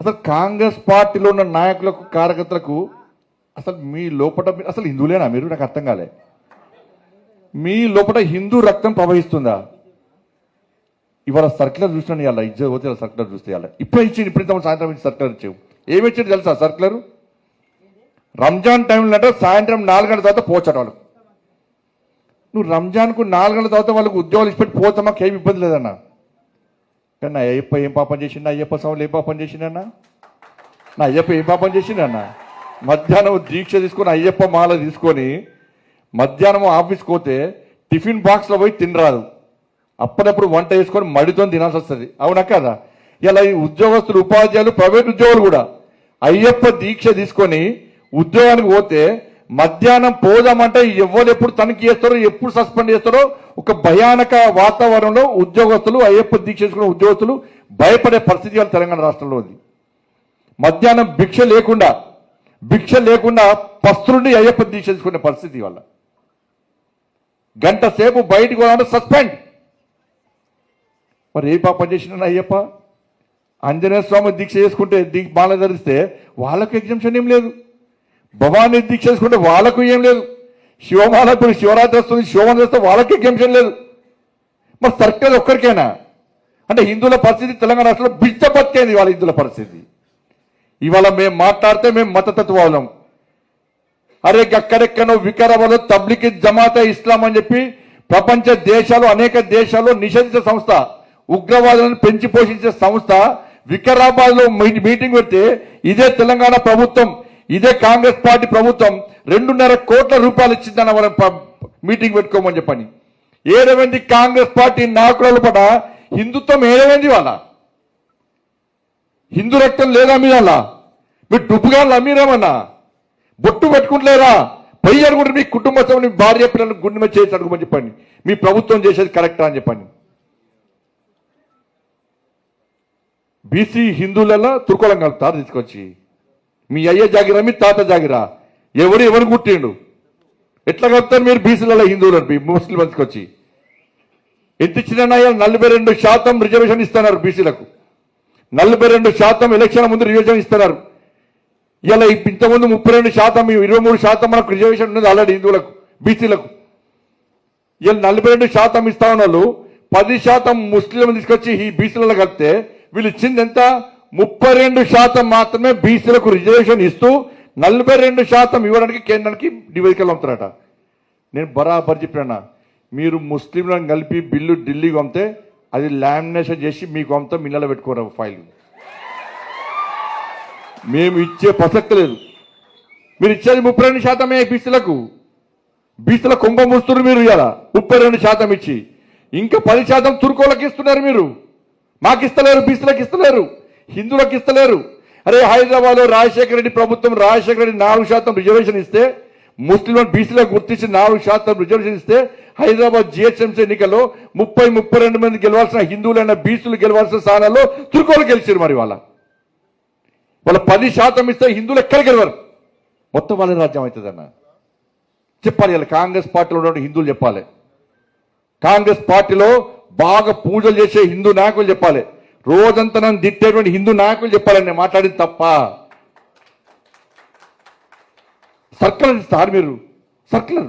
అసలు కాంగ్రెస్ పార్టీలో ఉన్న నాయకులకు కార్యకర్తలకు అసలు మీ లోపల అసలు హిందువులేనా మీరు? నాకు అర్థం కాలే. మీ లోపల హిందూ రక్తం ప్రవహిస్తుందా? ఇవాళ సర్క్యులర్ చూసినాను, ఇవాళ ఇజ్జత్ పోతే సర్క్యులర్ చూస్తే ఇవాళ ఇప్పుడు ఇచ్చింది, ఇప్పుడు సాయంత్రం ఇచ్చి సర్క్యులర్ ఇచ్చావు. ఏమి ఇచ్చింది తెలుసా సర్క్యులర్? రంజాన్ టైంలో అంటే సాయంత్రం 4 గంటల తర్వాత పోచట వాళ్ళు. నువ్వు రంజాన్కు 4 గంటల తర్వాత వాళ్ళకు ఉద్యోగాలు ఇచ్చిపెట్టి పోతా మాకు ఏమి ఇబ్బంది లేదన్నా. కానీ నా అయ్యప్ప ఏం పాపం చేసిండు? అయ్యప్ప స్వాములు ఏం పాపం చేసిండన్నా? నా అయ్యప్ప ఏం పాపం చేసిండన్నా? మధ్యాహ్నం దీక్ష తీసుకొని అయ్యప్ప మాల తీసుకొని మధ్యాహ్నం ఆఫీస్కి పోతే టిఫిన్ బాక్స్లో పోయి తినరాదు, అప్పుడప్పుడు వంట వేసుకొని మడితో తినాల్సి వస్తుంది. అవునా కదా? ఇలా ఈ ఉద్యోగస్తులు, ఉపాధ్యాయులు, ప్రైవేట్ ఉద్యోగులు కూడా అయ్యప్ప దీక్ష తీసుకొని ఉద్యోగానికి పోతే మధ్యాహ్నం పోదామంటే ఎవరు ఎప్పుడు తనిఖీ చేస్తారో, ఎప్పుడు సస్పెండ్ చేస్తారో ఒక భయానక వాతావరణంలో ఉద్యోగస్తులు, అయ్యప్ప దీక్ష చేసుకున్న ఉద్యోగస్తులు భయపడే పరిస్థితి వాళ్ళ తెలంగాణ రాష్ట్రంలో ఉంది. మధ్యాహ్నం భిక్ష లేకుండా పస్తులుండి అయ్యప్ప దీక్ష చేసుకునే పరిస్థితి వల్ల గంట సేపు బయటకు పోదామంటే సస్పెండ్. మరి ఏ పాపం చేసిన అయ్యప్ప? ఆంజనేయ స్వామి దీక్ష చేసుకుంటే మాల ధరిస్తే వాళ్ళకు ఎగ్జామ్షన్ ఏం లేదు, భవానీ దీక్ష చేసుకుంటే వాళ్ళకు ఏం లేదు, శివమాల ఇప్పుడు శివరాత్రి వస్తుంది, శివమాల చేస్తే వాళ్ళకి ఎగ్జామ్షన్ లేదు. మరి సర్కిల్ ఒక్కరికైనా అంటే హిందువుల పరిస్థితి తెలంగాణ రాష్ట్రంలో బిచ్చబట్టేది వాళ్ళ హిందువుల పరిస్థితి. ఇవాళ మేము మాట్లాడితే మేము మతతత్వాలం. అరే అక్కడెక్కడో వికారాబాద్లో తబ్లికి జమాతే ఇస్లాం అని చెప్పి ప్రపంచ దేశాలు, అనేక దేశాల్లో నిషేధించే సంస్థ, ఉగ్రవాదులను పెంచి పోషించే సంస్థ వికారాబాద్ లో మీటింగ్ పెడితే ఇదే తెలంగాణ ప్రభుత్వం, ఇదే కాంగ్రెస్ పార్టీ ప్రభుత్వం 2.5 కోట్ల రూపాయలు ఇచ్చిందన్న వాళ్ళ మీటింగ్ పెట్టుకోమని చెప్పని. ఏడవంది కాంగ్రెస్ పార్టీ నాయకుల పట హిందుత్వం ఏడవంది. వాళ్ళ హిందూ రక్తం లేదా మీద? మీరు డుబ్బుగాళ్ళు అమ్మీరేమన్నా? బొట్టు పెట్టుకుంటలేరా? పై అడుగుంటారు మీ కుటుంబ సభ్యులు, భార్య పిల్లలు గుండె మీద చేసి అడుగుమని చెప్పండి. మీ ప్రభుత్వం చేసేది కరెక్టా అని చెప్పండి. బీసీ హిందువులలో తుర్కోలం కలుపుతారు తీసుకొచ్చి. మీ అయ్య జాగిరా, మీ తాత జాగిరా, ఎవరు గుట్టిండు? ఎట్లా కలుపుతారు మీరు బీసీలలో హిందువులను ముస్లింస్కి వచ్చి? ఎంత ఇచ్చినా 42% రిజర్వేషన్ ఇస్తున్నారు బీసీలకు, 42% ఎలక్షన్ ముందు రిజర్వేషన్ ఇస్తున్నారు. ఇలా ఇంతకుముందు 32%, 23% మనకు రిజర్వేషన్ ఉన్నది ఆల్రెడీ హిందువులకు, బీసీలకు. ఇలా 42% ఇస్తా ఉన్న వాళ్ళు 10% ముస్లింలు తీసుకొచ్చి ఈ బీసీలలో కలిపితే వీళ్ళు ఇచ్చింది ఎంత? 32% మాత్రమే బీసీలకు రిజర్వేషన్ ఇస్తూ 42% ఇవ్వడానికి కేంద్రానికి నివేదికలు పంపుతారట. నేను బరాబర్ చెప్పినా, మీరు ముస్లింలను కలిపి బిల్లు ఢిల్లీకి పంపితే అది లామినేషన్ చేసి మీకు అంతా మిల్లలో పెట్టుకోరు ఫైల్. మేము ఇచ్చే ప్రసక్తి లేదు. మీరు ఇచ్చేది 32% బీసీలకు. బీసీల కుంభ మూస్తున్నారు మీరు. ఇలా 32% ఇచ్చి ఇంకా 10% తుర్కోళ్ళకి ఇస్తున్నారు మీరు. మాకు ఇస్తలేరు, బీసీలకు ఇస్తలేరు, హిందువులకు ఇస్తలేరు. అరే హైదరాబాద్లో రాజశేఖర రెడ్డి ప్రభుత్వం, రాజశేఖర రెడ్డి 4% రిజర్వేషన్ ఇస్తే, ముస్లింలను బీసీలకు గుర్తించి 4% రిజర్వేషన్ ఇస్తే హైదరాబాద్ జిహెచ్ఎంసీ ఎన్నికల్లో 32 మంది గెలవాల్సిన హిందువులైన బీసీలు గెలవాల్సిన స్థానాల్లో తుర్కోలు గెలిచారు. మరి వాళ్ళ 10% ఇస్తే హిందువులు ఎక్కడ గెలవరు, మొత్తం వాళ్ళ రాజ్యం అవుతుందన్న చెప్పాలి. ఇలా కాంగ్రెస్ పార్టీలో ఉన్న హిందువులు చెప్పాలి, కాంగ్రెస్ పార్టీలో బాగా పూజలు చేసే హిందూ నాయకులు చెప్పాలి, రోజంతా నన్ను తిట్టేటువంటి హిందూ నాయకులు చెప్పాలని నేను మాట్లాడింది తప్ప. సర్కులర్ ఇస్తారు మీరు, సర్కులర్